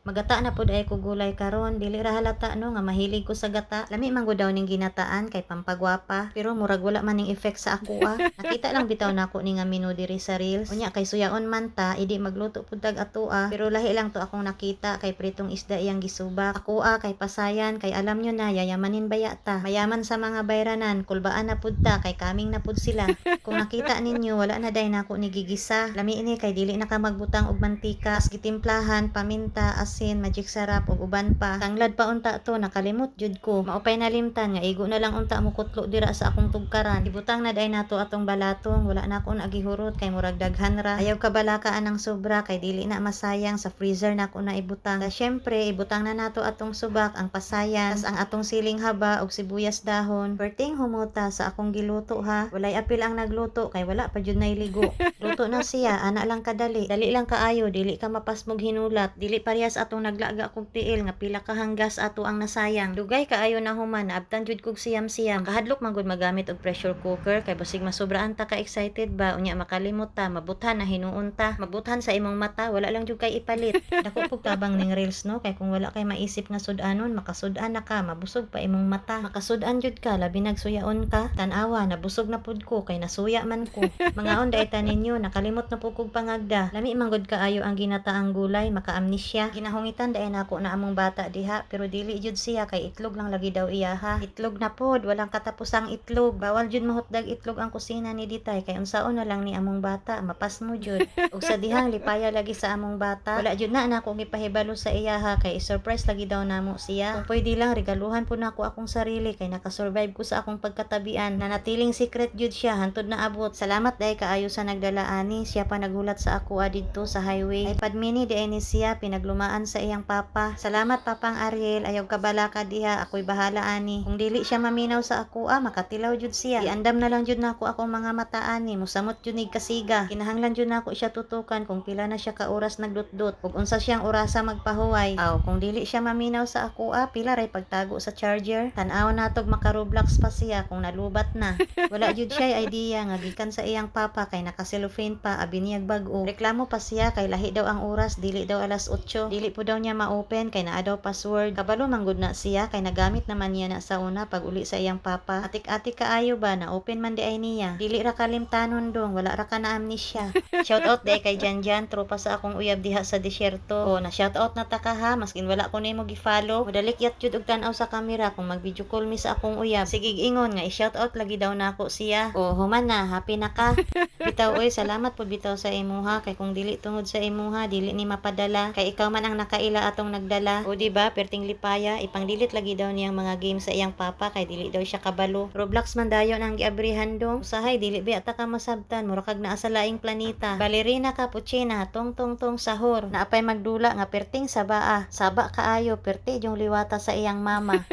Magata na pud ay ko gulay karon, dili ra halata no nga mahilig ko sa gata. Lami man gud daw ning ginataan kay pampagwapa, pero murag wala man ning effect sa ako ah. Nakita lang bitaw nako ni nga menu diri sa reels. Unya kay suyaon man ta, idi magluto pud tag ato ah. Pero lahi lang to akong nakita kay pritong isda iyang gisubak. Ako ah kay pasayan kay alam nyo na yayamanin baya ta. Mayaman sa mga bayranan, kulbaan na pud ta kay kaming na pud sila. Kung nakita ninyo wala na day nako ni gigisa. Lami ini kay dili na ka magbutang og mantika, as gitimplahan, paminta, asin, magic sarap ug uban pa. Tanglad pa unta to, nakalimot jud ko. Maupay na limtan nga igo na lang unta mo kutlo dira sa akong tugkaran. Ibutang na day nato atong balatong, wala na ako nagihurot kay murag daghan ra. Ayaw ka balakaan ng sobra kay dili na masayang sa freezer na ako na ibutang. Sa syempre ibutang na nato atong subak, ang pasayan, tas ang atong siling haba ug sibuyas dahon. Perting humuta sa akong giluto ha. Walay apil ang nagluto kay wala pa jud nailigo. Luto na siya, ana lang kadali. Dali lang kaayo, dili ka mapasmog hinulat. Dili parehas atong naglaga kog tiil nga pila ka hanggas ato ang nasayang. Dugay kaayo na human, naabtan jud kog siyam-siyam. Kahadlok man gud magamit og pressure cooker kay basig masobraan ta ka excited ba unya makalimot ta, mabuthan na hinuon ta. Mabuthan sa imong mata, wala lang jud kay ipalit. Dako pug tabang ning reels no kay kung wala kay maisip nga sud-anon, makasud-an na ka, mabusog pa imong mata. Makasud-an jud ka labi nagsuyaon ka. Tan-awa nabusog na pud ko kay nasuya man ko. Mga onday ta ninyo, nakalimot na pud kog pangagda. Lami man gud kaayo ang ginataang gulay, maka-amnesia. Ginahungitan day nako na among bata diha, pero dili jud siya kay itlog lang lagi daw iya ha. Itlog na pod, walang katapusang itlog. Bawal jud mahutdag itlog ang kusina ni Ditay kay unsaon na lang ni among bata, mapas mo jud. Ug sa dihang lipaya lagi sa among bata, wala jud na nako gipahibalo sa iya ha kay surprise lagi daw namo siya. Kung pwede lang regaluhan po nako akong sarili kay nakasurvive ko sa akong pagkatabian. Nanatiling secret jud siya hantod na abot. Salamat day kaayo sa nagdala ani, siya pa naghulat sa ako didto sa highway. iPad mini di ni siya pinaglumaan sa iyang papa. Salamat papang Ariel, ayaw kabala ka diha, ako'y bahala ani. Kung dili siya maminaw sa ako makatilaw jud siya. Iandam na lang jud nako akong mga mata ani, musamot jud nig kasiga. Kinahanglan jud nako siya tutukan kung pila na siya ka oras nagdutdot ug unsa siyang orasa magpahuway. Aw kung dili siya maminaw sa ako pila ray pagtago sa charger. Tan-aw natog maka-Roblox pa siya kung nalubat na. Wala jud siya idea nga gikan sa iyang papa kay naka-cellophane pa abiniyag bag-o. Reklamo pa siya kay lahi daw ang oras, dili daw alas 8. Dili po daw niya ma-open kay naa daw password. Kabalo manggod na siya kay nagamit naman niya na sa una pag uli sa iyang papa. Atik-atik kaayo ba na open man di ay niya. Dili ra kalimtanon dong, wala ra ka na amnesia. Shout out day kay Janjan, tropa sa akong uyab diha sa disyerto. O na shout out na ta ka ha, maskin wala ko nimo gi-follow. Madalik yat jud og tan-aw sa camera kung mag-video call mi sa akong uyab. Sige ingon nga i-shout out lagi daw nako siya. O human na, happy na ka. Bitaw oy, salamat pud bitaw sa imuha kay kung dili tungod sa imuha, dili ni mapadala. Kay ikaw man ang nakaila atong nagdala. O di ba, perting lipaya, ipangdilit lagi daw niyang mga games sa iyang papa kay dili daw siya kabalo. Roblox man dayon ang giabrihan dong. Usahay dili ba ta ka masabtan, mura kag naa sa laing planeta. Balerina cappuccina, tong tong tong sahur. Naapay magdula nga perting sabaa. Saba kaayo, perti yung liwata sa iyang mama.